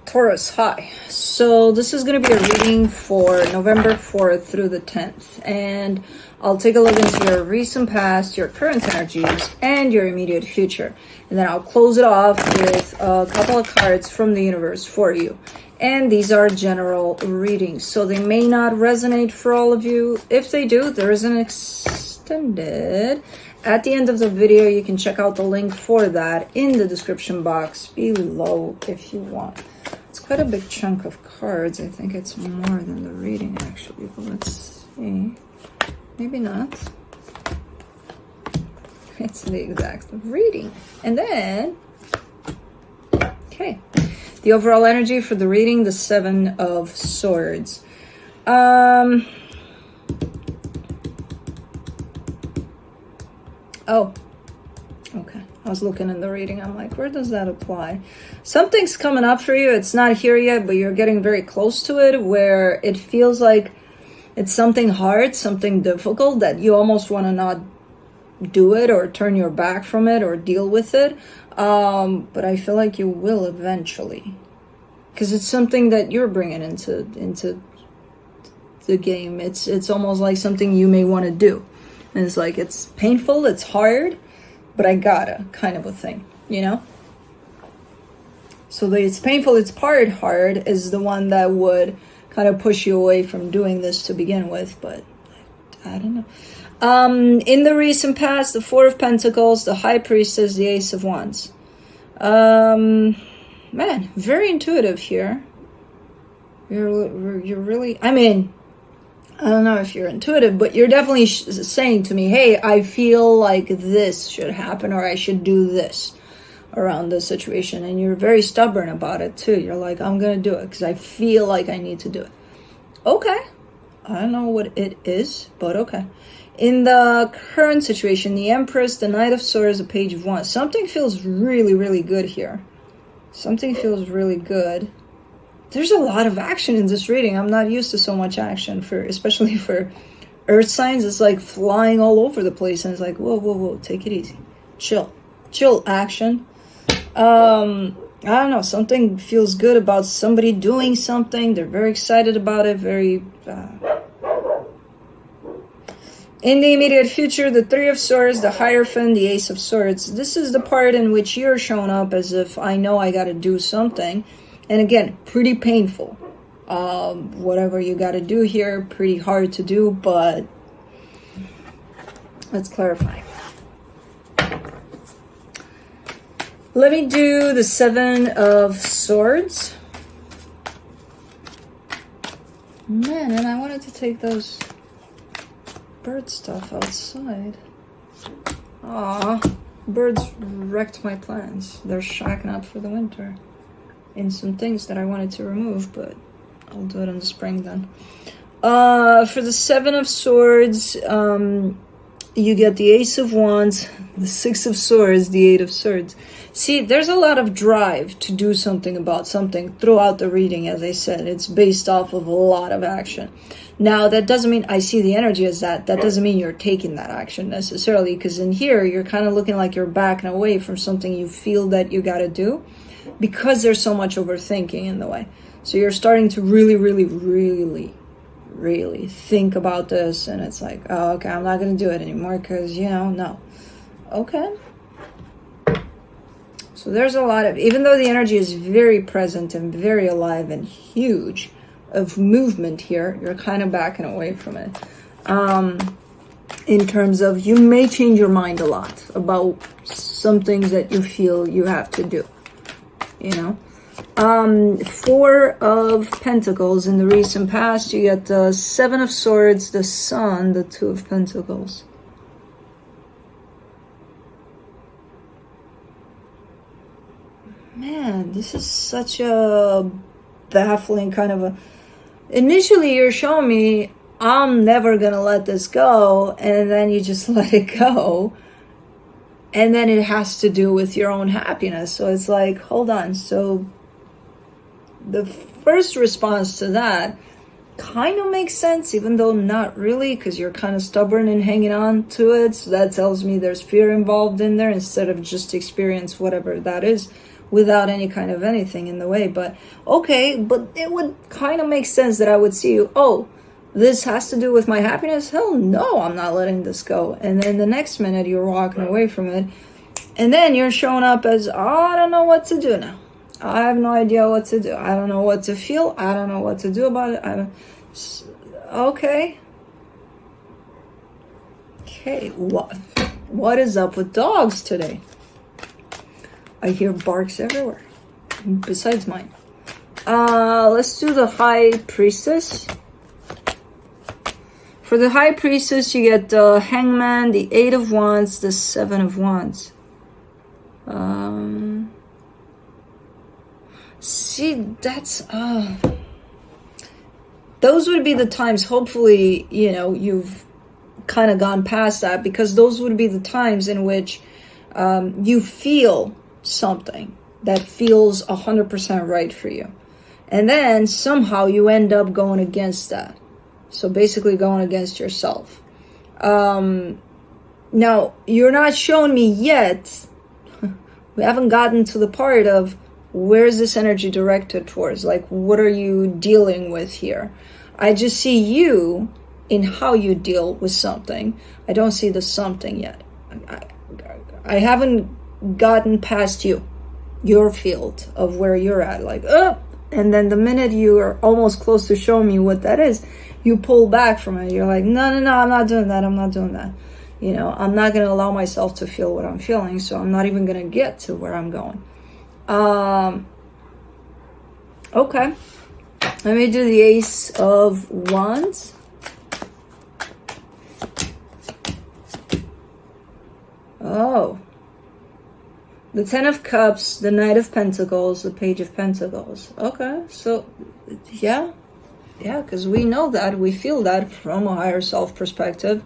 Taurus, hi. So this is going to be a reading for November 4th through the 10th. And I'll take a look into your recent past, your current energies, and your immediate future. And then I'll close it off with a couple of cards from the universe for you. And these are general readings, so they may not resonate for all of you. If they do, there is an extended. At the end of the video, you can check out the link for that in the description box below if you want. It's quite a big chunk of cards. I think it's more than the reading, actually. But let's see. Maybe not. It's the exact reading. And then, okay. The overall energy for the reading, the Seven of Swords. Oh, okay. I was looking in the reading. I'm like, where does that apply? Something's coming up for you. It's not here yet, but you're getting very close to it, where it feels like it's something hard, something difficult that you almost want to not do it or turn your back from it or deal with it. But I feel like you will eventually, because it's something that you're bringing into the game. It's almost like something you may want to do. And it's like, it's painful, it's hard, but I gotta, kind of a thing, you know? So it's painful, it's hard is the one that would kind of push you away from doing this to begin with, but I don't know. In the recent past, the Four of Pentacles, the High Priestess, the Ace of Wands. Man, very intuitive here. You're really, I mean, I don't know if you're intuitive, but you're definitely saying to me, hey, I feel like this should happen, or I should do this around this situation. And you're very stubborn about it too. You're like, I'm going to do it because I feel like I need to do it. Okay. I don't know what it is, but okay. In the current situation, the Empress, the Knight of Swords, the Page of Wands. Something feels really, really good here. Something feels really good. There's a lot of action in this reading. I'm not used to so much action, especially for earth signs. It's like flying all over the place, and it's like, whoa, whoa, whoa, take it easy. Chill action. I don't know, something feels good about somebody doing something. They're very excited about it, very... In the immediate future, the Three of Swords, the Hierophant, the Ace of Swords. This is the part in which you're showing up as if I know I got to do something. And again, pretty painful. Whatever you got to do here, pretty hard to do, but let's clarify. Let me do the Seven of Swords. Man, and I wanted to take those bird stuff outside. Aw, birds wrecked my plans. They're shacking up for the winter in some things that I wanted to remove, but I'll do it in the spring then. For the Seven of Swords, you get the Ace of Wands, the Six of Swords, the Eight of Swords. See, there's a lot of drive to do something about something throughout the reading. As I said, it's based off of a lot of action. Now, that doesn't mean I see the energy as that. That doesn't mean you're taking that action necessarily, because in here, you're kind of looking like you're backing away from something you feel that you got to do, because there's so much overthinking in the way. So you're starting to really, really, really, really think about this, and it's like, oh, okay, I'm not going to do it anymore because, you know, no. Okay. So there's a lot of, even though the energy is very present and very alive and huge of movement here, you're kind of backing away from it. In terms of, you may change your mind a lot about some things that you feel you have to do, you know. Four of Pentacles in the recent past, you get the Seven of Swords, the Sun, the Two of Pentacles. Man, this is such a baffling kind of a... Initially, you're showing me, I'm never gonna let this go, and then you just let it go. And then it has to do with your own happiness. So it's like, hold on, so... The first response to that kind of makes sense, even though not really, because you're kind of stubborn and hanging on to it. So that tells me there's fear involved in there instead of just experience whatever that is without any kind of anything in the way. But okay, but it would kind of make sense that I would see you, oh, this has to do with my happiness? Hell no, I'm not letting this go. And then the next minute you're walking away from it. And then you're showing up as, oh, I don't know what to do now. I have no idea what to do. I don't know what to feel. I don't know what to do about it. Okay. Okay, what is up with dogs today? I hear barks everywhere, besides mine. Let's do the High Priestess. For the High Priestess, you get the Hangman, the 8 of Wands, the 7 of Wands. See, that's those would be the times, hopefully, you know, you've kind of gone past that, because those would be the times in which you feel something that feels 100% right for you, and then somehow you end up going against that. So basically going against yourself. Now, you're not showing me yet, we haven't gotten to the part of where's this energy directed towards? Like, what are you dealing with here? I just see you in how you deal with something. I don't see the something yet. I haven't gotten past you, your field of where you're at. Like, and then the minute you are almost close to showing me what that is, you pull back from it. You're like, no, I'm not doing that. I'm not doing that. You know, I'm not going to allow myself to feel what I'm feeling, so I'm not even going to get to where I'm going. Okay. Let me do the Ace of Wands. Oh. The 10 of Cups, the Knight of Pentacles, the Page of Pentacles. Okay, so, yeah, because we know that, we feel that from a higher self perspective.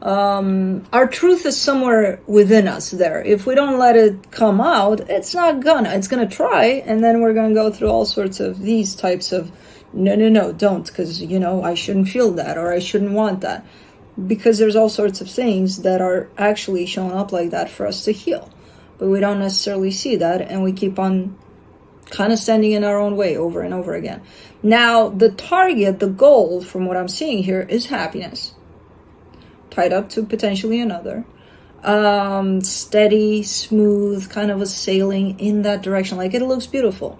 Our truth is somewhere within us there. If we don't let it come out, it's gonna try, and then we're gonna go through all sorts of these types of, no, don't, because, you know, I shouldn't feel that, or I shouldn't want that. Because there's all sorts of things that are actually showing up like that for us to heal. But we don't necessarily see that, and we keep on kind of standing in our own way over and over again. Now, the target, the goal, from what I'm seeing here, is happiness. Tied up to potentially another. Steady, smooth, kind of a sailing in that direction. Like, it looks beautiful.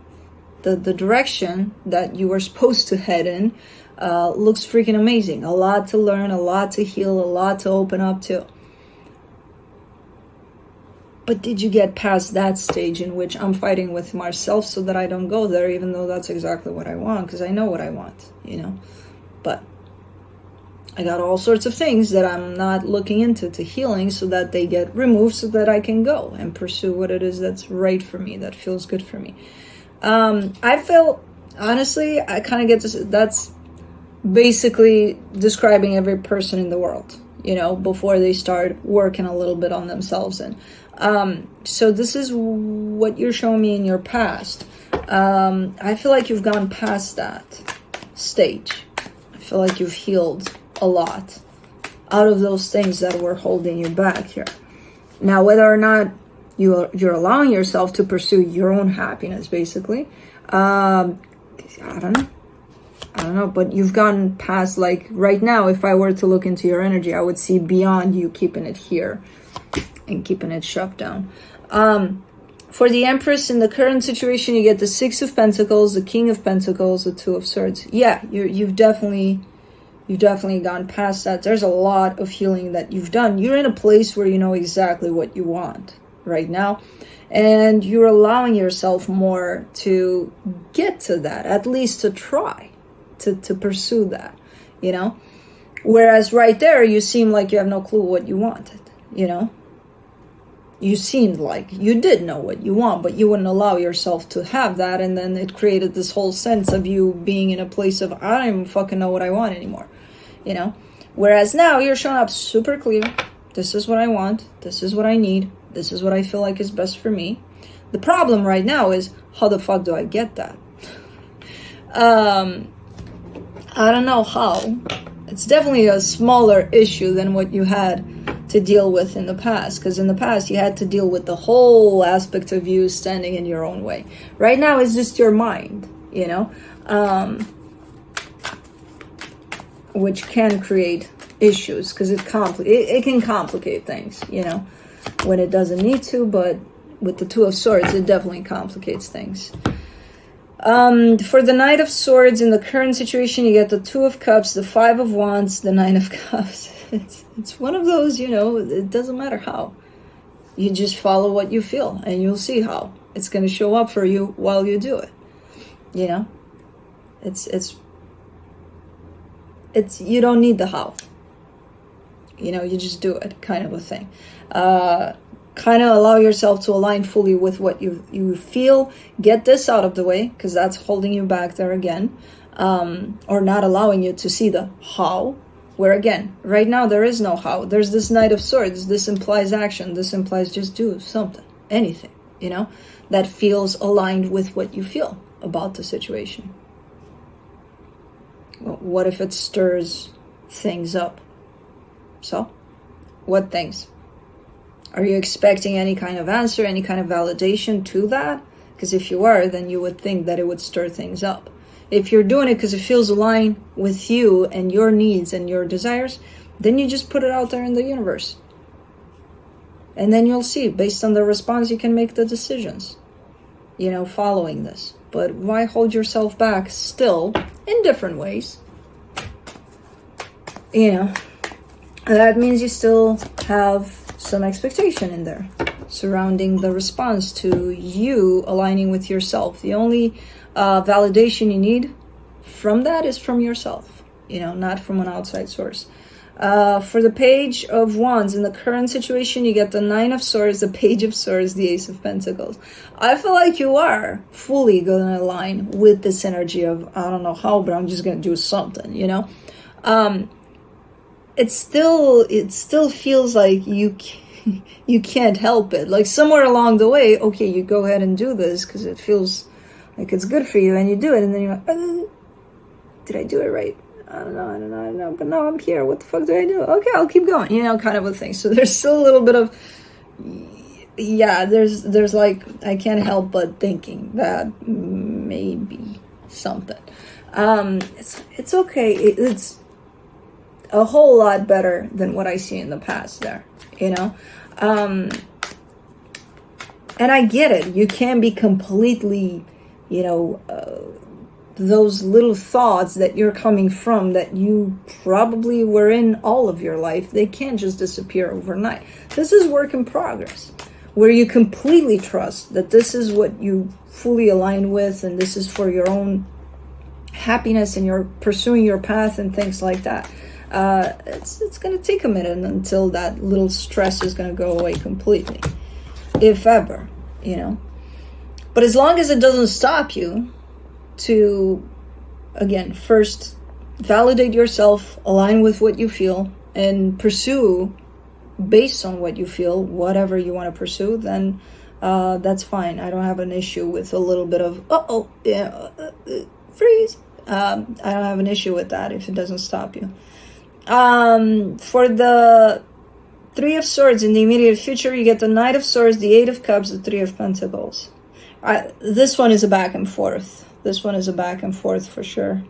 The direction that you were supposed to head in looks freaking amazing. A lot to learn, a lot to heal, a lot to open up to. But did you get past that stage in which I'm fighting with myself so that I don't go there, even though that's exactly what I want, because I know what I want, you know? But I got all sorts of things that I'm not looking into to healing, so that they get removed so that I can go and pursue what it is that's right for me, that feels good for me. I feel, honestly, I kind of get this, that's basically describing every person in the world, you know, before they start working a little bit on themselves. And so this is what you're showing me in your past. I feel like you've gone past that stage. I feel like you've healed a lot out of those things that were holding you back here. Now, whether or not you're allowing yourself to pursue your own happiness, basically, I don't know, but you've gone past, like, right now, if I were to look into your energy, I would see beyond you keeping it here and keeping it shoved down. For the Empress, in the current situation, you get the 6 of Pentacles, the King of Pentacles, the 2 of Swords. Yeah, you've definitely gone past that. There's a lot of healing that you've done. You're in a place where you know exactly what you want right now, and you're allowing yourself more to get to that, at least to try to pursue that, you know? Whereas right there, you seem like you have no clue what you wanted, you know? You seemed like you did know what you want, but you wouldn't allow yourself to have that, and then it created this whole sense of you being in a place of, I don't even fucking know what I want anymore, you know? Whereas now, you're showing up super clear. This is what I want. This is what I need. This is what I feel like is best for me. The problem right now is, how the fuck do I get that? I don't know how. It's definitely a smaller issue than what you had to deal with in the past, because in the past you had to deal with the whole aspect of you standing in your own way. Right now it's just your mind, you know, which can create issues, because it can complicate things, you know, when it doesn't need to. But with the Two of Swords, it definitely complicates things. For the Knight of Swords, in the current situation, you get the Two of Cups, the Five of Wands, the Nine of Cups. It's one of those, you know, it doesn't matter how. You just follow what you feel, and you'll see how it's going to show up for you while you do it. You know, it's you don't need the how. You know, you just do it, kind of a thing. Kind of allow yourself to align fully with what you feel. Get this out of the way, because that's holding you back there again, or not allowing you to see the how. Where again, right now there is no how. There's this Knight of Swords. This implies action. This implies just do something, anything, you know, that feels aligned with what you feel about the situation. Well, what if it stirs things up? So, what things? Are you expecting any kind of answer, any kind of validation to that? Because if you are, then you would think that it would stir things up. If you're doing it because it feels aligned with you and your needs and your desires, then you just put it out there in the universe. And then you'll see, based on the response, you can make the decisions, you know, following this. But why hold yourself back still in different ways? You know, that means you still have some expectation in there surrounding the response to you aligning with yourself. The only validation you need from that is from yourself, you know, not from an outside source. For the Page of Wands, in the current situation, you get the Nine of Swords, the Page of Swords, the Ace of Pentacles. I feel like you are fully going to align with this energy of, I don't know how, but I'm just going to do something, you know. It still feels like you can't help it. Like somewhere along the way, okay, you go ahead and do this because it feels like it's good for you, and you do it, and then you're like, did I do it right? I don't know, but now I'm here. What the fuck do I do? Okay, I'll keep going, you know, kind of a thing. So there's still a little bit of, yeah, there's like, I can't help but thinking that maybe something. It's okay. It's a whole lot better than what I see in the past there, you know. And I get it. You can be completely, you know, those little thoughts that you're coming from that you probably were in all of your life, they can't just disappear overnight. This is work in progress, where you completely trust that this is what you fully align with, and this is for your own happiness, and you're pursuing your path and things like that. It's going to take a minute until that little stress is going to go away completely, if ever, you know. But as long as it doesn't stop you to, again, first validate yourself, align with what you feel, and pursue based on what you feel, whatever you want to pursue, then that's fine. I don't have an issue with a little bit of, freeze. I don't have an issue with that if it doesn't stop you. For the Three of Swords, in the immediate future, you get the Knight of Swords, the Eight of Cups, the Three of Pentacles. This one is a back and forth. This one is a back and forth for sure.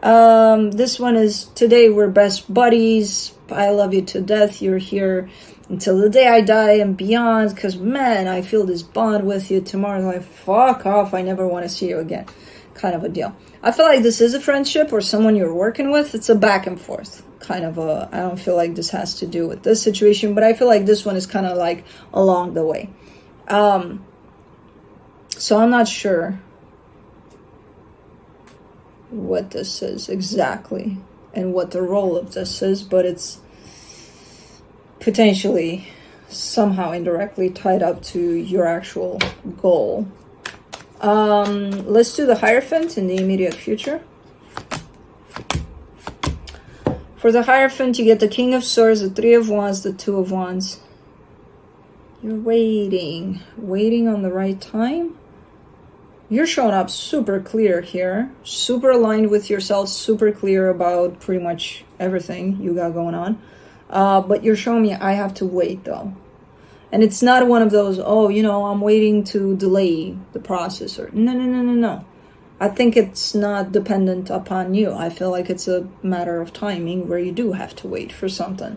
This one is, today we're best buddies. I love you to death. You're here until the day I die and beyond. Because, man, I feel this bond with you. Tomorrow, like, fuck off. I never want to see you again. Kind of a deal. I feel like this is a friendship or someone you're working with. It's a back and forth. Kind of a, I don't feel like this has to do with this situation. But I feel like this one is kind of like along the way. So I'm not sure what this is exactly and what the role of this is, but it's potentially somehow indirectly tied up to your actual goal. Let's do the Hierophant in the immediate future. For the Hierophant, you get the King of Swords, the Three of Wands, the Two of Wands. You're waiting on the right time. You're showing up super clear here, super aligned with yourself, super clear about pretty much everything you got going on. But you're showing me I have to wait though. And it's not one of those, oh, you know, I'm waiting to delay the process, or no. I think it's not dependent upon you. I feel like it's a matter of timing where you do have to wait for something.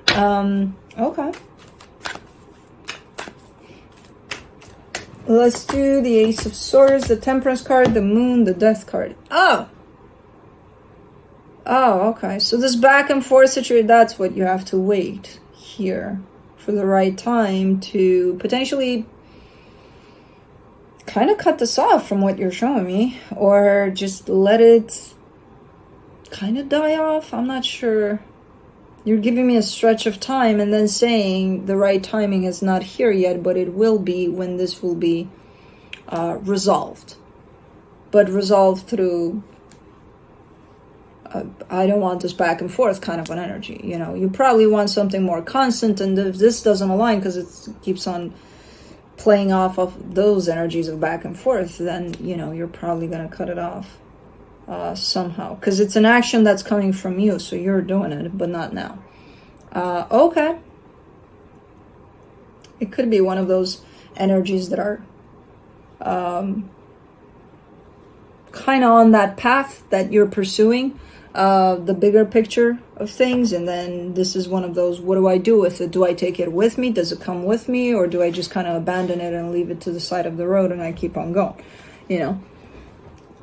Okay. Let's do the Ace of Swords, the Temperance card, the Moon, the Death card. Oh, okay. So this back and forth situation, that's what you have to wait here for the right time to potentially kind of cut this off from what you're showing me, or just let it kind of die off. I'm not sure. You're giving me a stretch of time and then saying the right timing is not here yet, but it will be when this will be resolved. But resolved through I don't want this back and forth kind of an energy. You know, you probably want something more constant, and if this doesn't align because it keeps on playing off of those energies of back and forth, then, you know, you're probably going to cut it off somehow, because it's an action that's coming from you, so you're doing it, but not now. Okay. It could be one of those energies that are kind of on that path that you're pursuing, the bigger picture of things, and then this is one of those, what do I do with it? Do I take it with me? Does it come with me? Or do I just kind of abandon it and leave it to the side of the road and I keep on going? You know,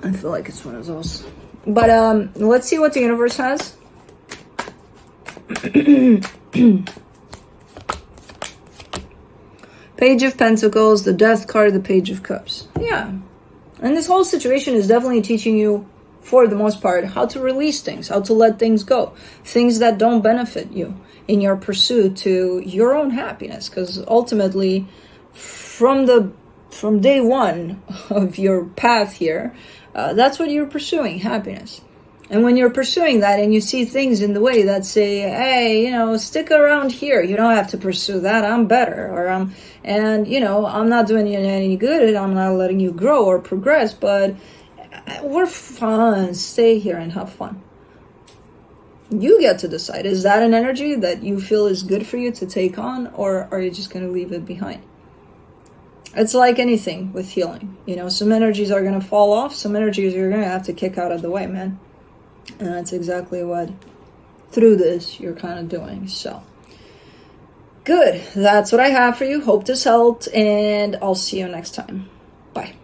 I feel like it's one of those. But let's see what the universe has. Page of Pentacles, the Death card, the Page of Cups. Yeah. And this whole situation is definitely teaching you, for the most part, how to release things, how to let things go, things that don't benefit you in your pursuit to your own happiness. Because ultimately, from day one of your path here, that's what you're pursuing, happiness. And when you're pursuing that and you see things in the way that say, hey, you know, stick around here, you don't have to pursue that, I'm better, or and you know, I'm not doing you any good, I'm not letting you grow or progress, but we're fun, stay here and have fun. You get to decide, is that an energy that you feel is good for you to take on, or are you just going to leave it behind? It's like anything with healing, you know, some energies are going to fall off, some energies you're going to have to kick out of the way, man. And that's exactly what, through this, you're kind of doing. So, good. That's what I have for you. Hope this helped, and I'll see you next time. Bye.